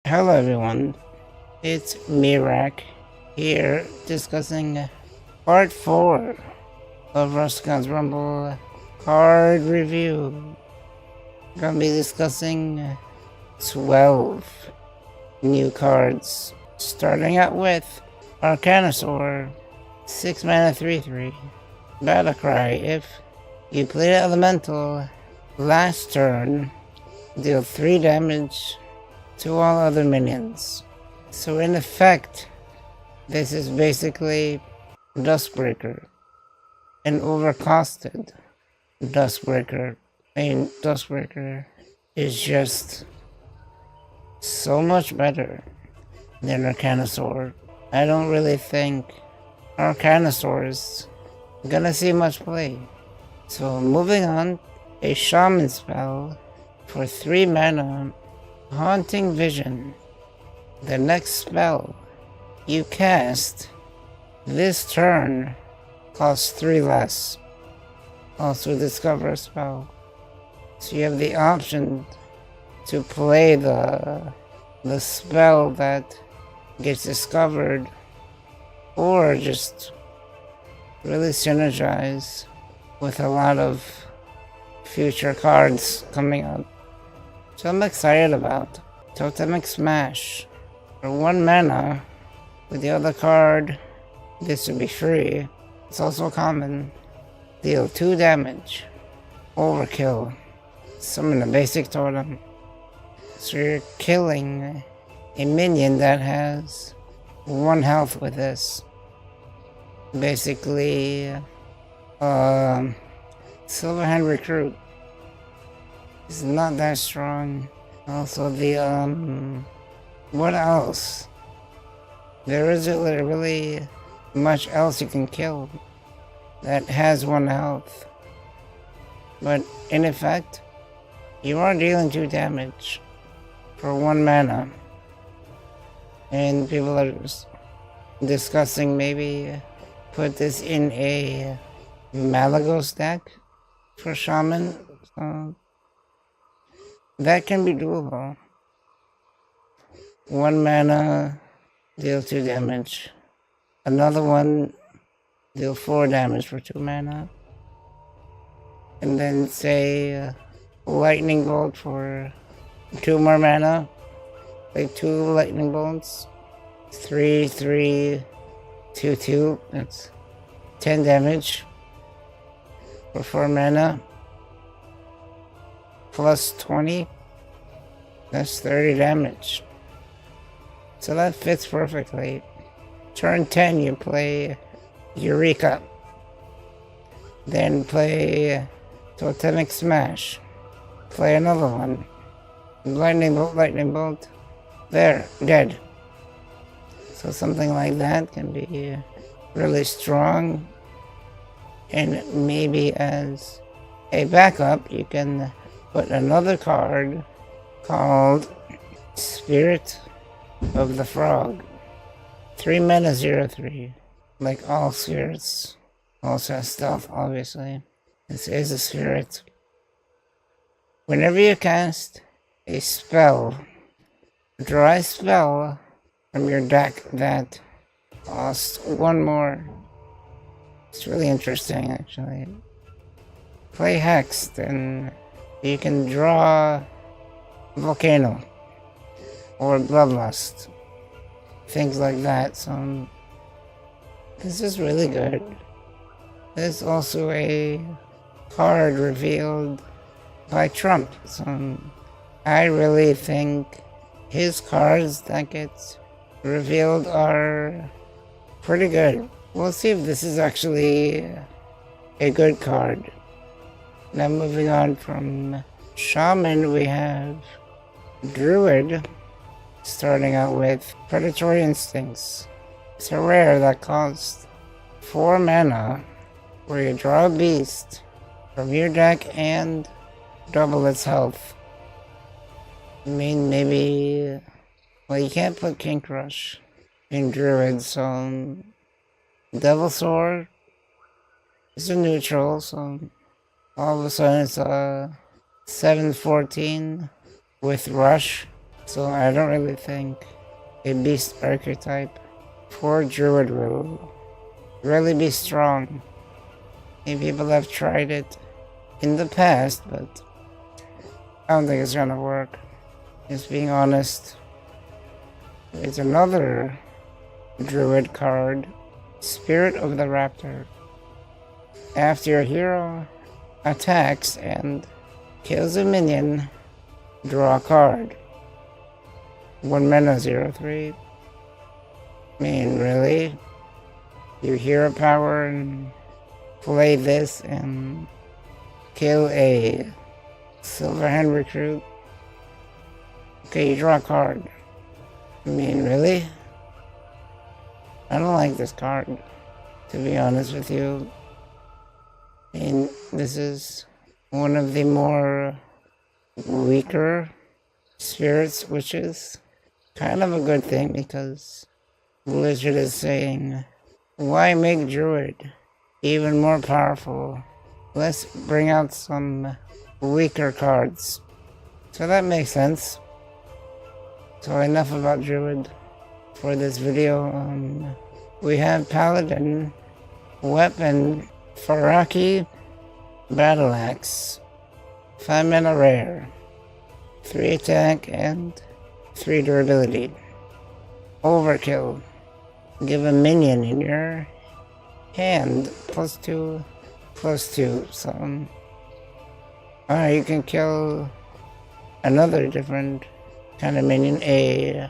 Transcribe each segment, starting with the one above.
Hello everyone, it's Mirak here discussing part 4 of Rastakhan's Rumble card review. We're going to be discussing 12 new cards, starting out with Arcanosaur, 6 mana 3/3, Battlecry. If you play Elemental last turn, deal 3 damage to all other minions. So in effect, this is basically Duskbreaker, an overcosted Duskbreaker. Duskbreaker is just so much better than Arcanosaur. I don't really think Arcanosaur is gonna see much play. So moving on, a Shaman spell for 3 mana, Haunting Vision. The next spell you cast this turn costs 3 less. Also discover a spell. So you have the option to play the spell that gets discovered, or just really synergize with a lot of future cards coming up. So I'm excited about Totemic Smash. For 1 mana, with the other card, this would be free. It's also common. Deal 2 damage. Overkill. Summon a basic totem. So you're killing a minion that has 1 health with this. Basically, Silverhand Recruit is not that strong. Also what else? There isn't really much else you can kill that has 1 health. But in effect, you are dealing 2 damage for 1 mana. And people are discussing maybe put this in a Malagos deck for Shaman. So that can be doable. 1 mana, deal 2 damage. Another one, deal 4 damage for 2 mana. And then say Lightning Bolt for 2 more mana. Like 2 Lightning Bolts. 3, 3, 2, 2. That's 10 damage for 4 mana. Plus 20. That's 30 damage. So that fits perfectly. Turn 10 you play Eureka. Then play Totemic Smash. Play another one. Lightning Bolt, Lightning Bolt. There, dead. So something like that can be really strong. And maybe as a backup, you can put another card called Spirit of the Frog. 3 mana 0/3. Like all spirits. Also has stealth, obviously. This is a spirit. Whenever you cast a spell, draw a spell from your deck that costs 1 more. It's really interesting, actually. Play Hex, then you can draw Volcano or Bloodlust, things like that. So this is really good. There's also a card revealed by Trump. So I really think his cards that gets revealed are pretty good. We'll see if this is actually a good card. Now moving on from Shaman, we have Druid, starting out with Predatory Instincts. It's a rare that costs 4 mana, where you draw a beast from your deck and double its health. I mean, maybe... Well, you can't put King Crush in Druid, so... Devil Sword is a neutral, so... All of a sudden it's a 7/14 with Rush So I don't really think a beast archetype for druid will really be strong. Maybe people have tried it in the past, but I don't think it's gonna work. Just being honest. There's another druid card, Spirit of the Raptor. After your hero attacks and kills a minion, draw a card. 1 mana 0/3. I mean, really? You hero power and play this and kill a Silverhand recruit? Okay, you draw a card. I mean, really? I don't like this card, to be honest with you. I mean, this is one of the more weaker spirits, which is kind of a good thing because Blizzard is saying, why make Druid even more powerful? Let's bring out some weaker cards. So that makes sense. So enough about Druid for this video. We have Paladin, Weapon, Faraki, Battle Axe, 5 mana rare, 3 attack and 3 durability. Overkill. Give a minion in your hand +2/+2. So, you can kill another different kind of minion, a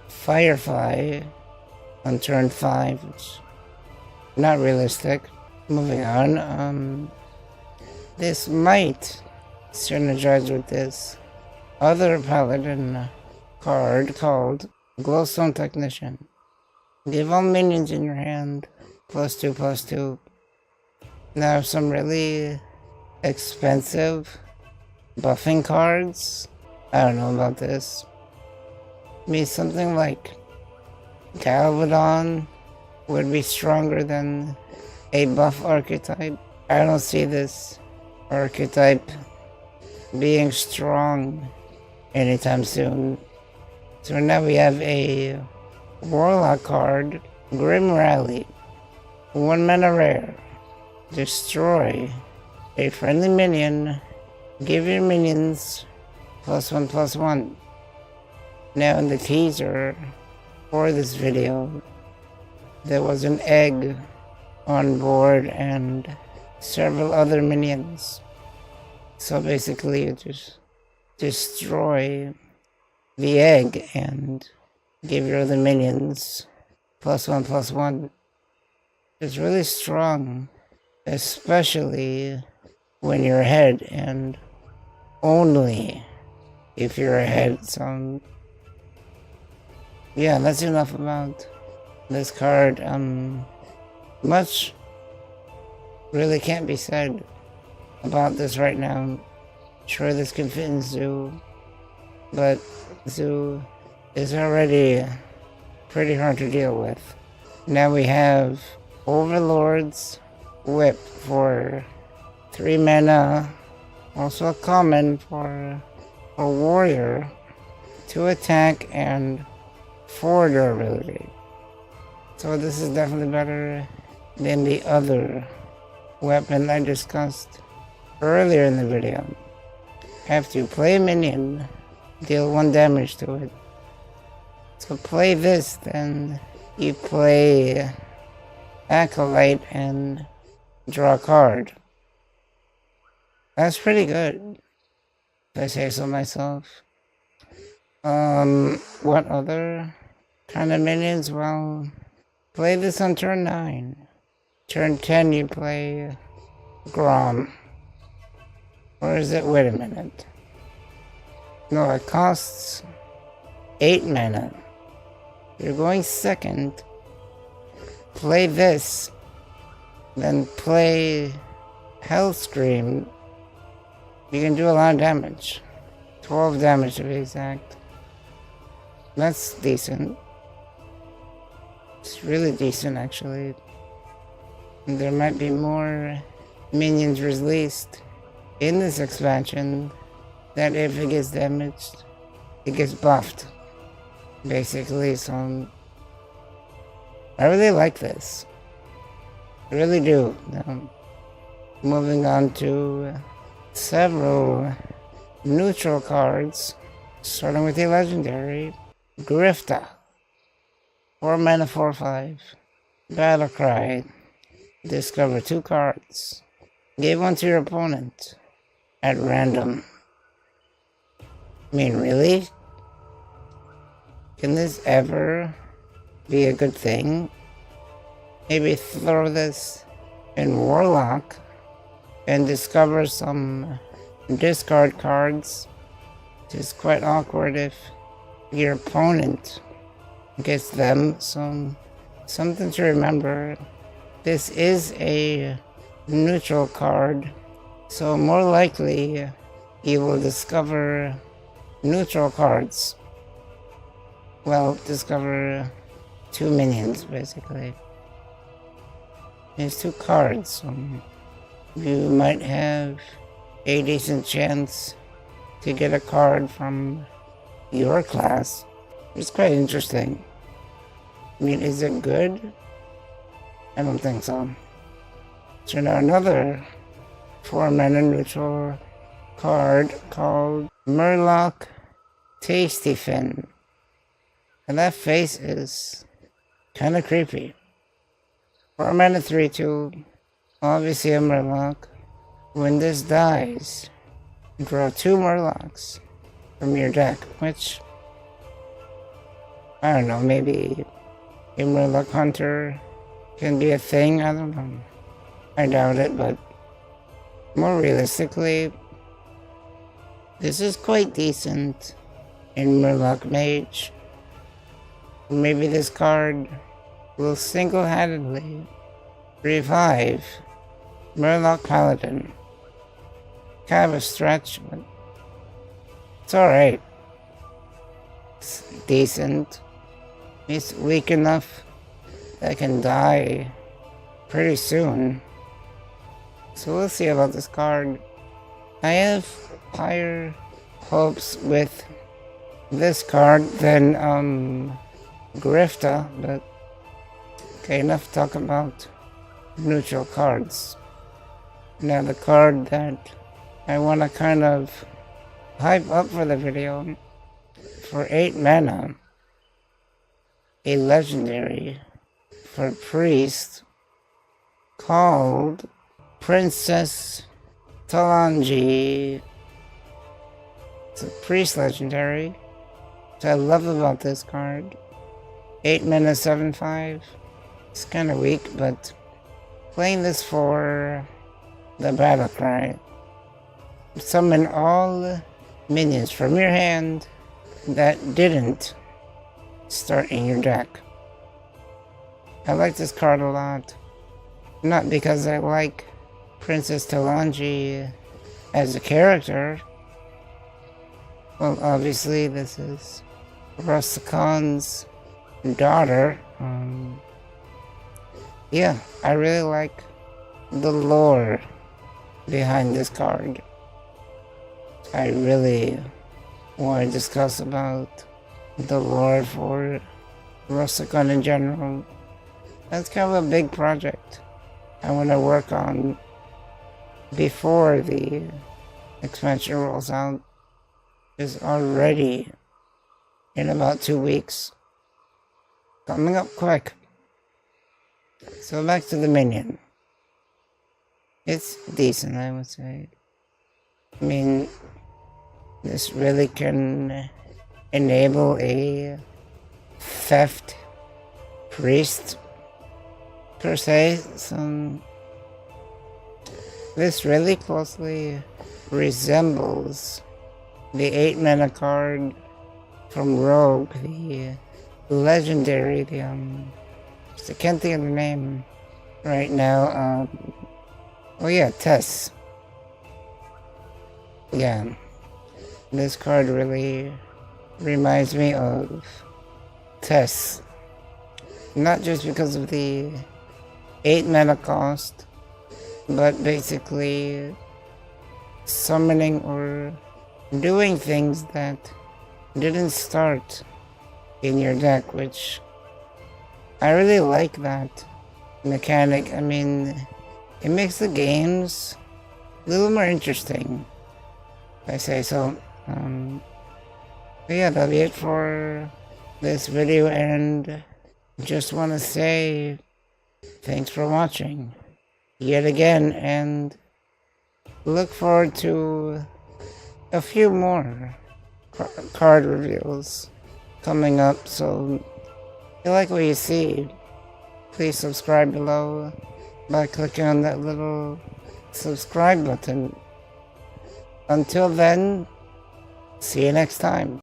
Firefly on turn 5, which not realistic. Moving on, this might synergize with this other Paladin card called Glowstone Technician. Give all minions in your hand +2/+2. Now some really expensive buffing cards. I don't know about this. Maybe something like Galvadon would be stronger than a buff archetype. I don't see this archetype being strong anytime soon. So now we have a Warlock card, Grim Rally. 1 mana rare. Destroy a friendly minion. Give your minions +1/+1. Now in the teaser for this video, there was an egg on board and several other minions. So basically you just destroy the egg and give your other minions +1/+1. It's really strong, especially when you're ahead and only if you're ahead. So yeah, that's enough about this card. Much really can't be said about this right now. Sure, this can fit in Zoo, but Zoo is already pretty hard to deal with. Now we have Overlord's Whip for 3 mana, also a common for a warrior, 2 attack and 4 durability. So this is definitely better than the other weapon I discussed earlier in the video. Have to play a minion, deal 1 damage to it. So play this, then you play Acolyte and draw a card. That's pretty good, if I say so myself. What other kind of minions? Well, play this on turn 9. Turn 10 you play Grom. Or is it? Wait a minute. No, it costs 8 mana. You're going second. Play this. Then play Hellscream. You can do a lot of damage. 12 damage to be exact. That's decent. It's really decent, actually. And there might be more minions released in this expansion that if it gets damaged, it gets buffed, basically. So I really like this. I really do. Moving on to several neutral cards, starting with the legendary Grifta. 4 mana, 4/5. Battle Cry. Discover 2 cards. Give one to your opponent at random. I mean, really? Can this ever be a good thing? Maybe throw this in Warlock and discover some discard cards. It is quite awkward if your opponent gets them. So something to remember. This is a neutral card, so more likely you will discover neutral cards. Well, discover 2 minions, basically. There's 2 cards, so you might have a decent chance to get a card from your class. It's quite interesting. I mean, is it good? I don't think so. So now another 4 mana neutral card called Murloc Tasty Fin. And that face is kind of creepy. 4 mana 3/2. Obviously a Murloc. When this dies, draw 2 Murlocs from your deck, which, I don't know, maybe a Murloc Hunter can be a thing, I don't know. I doubt it, but more realistically, this is quite decent in Murloc Mage. Maybe this card will single-handedly revive Murloc Paladin. Kind of a stretch, but it's alright. It's decent. It's weak enough that I can die pretty soon. So we'll see about this card. I have higher hopes with this card than Grifta, but okay, enough talk about neutral cards. Now the card that I want to kind of hype up for the video, for 8 mana, a legendary for Priest called Princess Talanji. It's a Priest legendary. What I love about this card, 8 mana 7/5. It's kind of weak, but playing this for the Battle Cry. Summon all minions from your hand that didn't start in your deck. I like this card a lot. Not because I like Princess Talanji as a character. Well, obviously this is Rastakhan's daughter. Yeah, I really like the lore behind this card. I really want to discuss about the lore for Rastakhan in general. That's kind of a big project I want to work on before the expansion rolls out. Is already in about 2 weeks. Coming up quick. So back to the minion. It's decent, I would say. I mean, this really can enable a theft priest, per se. So this really closely resembles the 8 mana card from Rogue, the legendary, I can't think of the name right now. Oh yeah, Tess. Yeah, this card really reminds me of Tess. Not just because of the 8 mana cost, but basically summoning or doing things that didn't start in your deck, which I really like that mechanic. I mean, it makes the games a little more interesting, if I say so. But yeah, that'll be it for this video, and just want to say thanks for watching yet again, and look forward to a few more card reveals coming up. So if you like what you see, please subscribe below by clicking on that little subscribe button. Until then, see you next time.